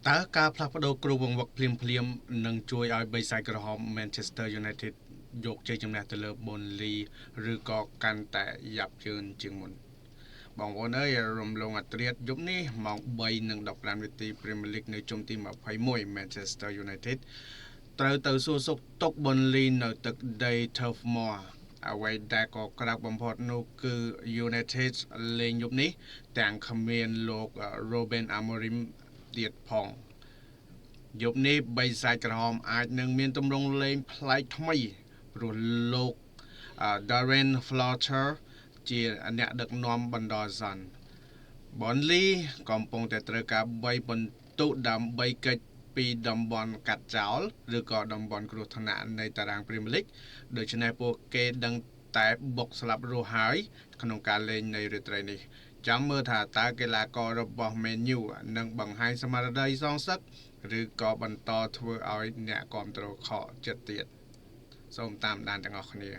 តើការផ្លាស់ប្ដូរគ្រូបង្វឹកភ្លាមៗនឹងជួយឲ្យបិសាចក្រហម Manchester United យកជ័យជំនះទៅលើ Burnley ឬក៏កាន់តែយ៉ាប់យ៉ឺនជាងមុនបងប្អូនអើយរំលងអត្រាតយប់នេះម៉ោង3:15នាទី Premier League នៅជុំទី21 Manchester United ត្រូវទៅសួរសុខទុក្ខ Burnley នៅទឹកដី Turf Moor អ្វីដែលក៏ក្តៅបំផុតនោះគឺ United លេងយប់នេះទាំងគ្មានលោក Ruben Amorim ទៀតផងយប់នេះបិសាចក្រហមអាចនឹងមានទម្រង់លេងប្លែកថ្មីព្រោះលោក Darren Fletcher ជាអ្នកដឹកនាំបណ្ដោះអាសន្ន Burnley កំពុងតែត្រូវការ3ពិន្ទុដើម្បីគេចពីតំបន់កាត់ចោលឬក៏តំបន់គ្រោះថ្នាក់នៃតារាង Premier League ដូច្នេះពួកគេដឹងតែបុកស្លាប់រស់ហើយក្នុងការលេងនៃរាត្រីនេះចាំមើលថាតើកីឡាកររបស់ Man U នឹងបង្ហាញស្មារតីសងសឹកឬក៏បន្តធ្វើឲ្យអ្នកគាំទ្រខកចិត្តទៀតសូមតាមដានទាំងអស់គ្នា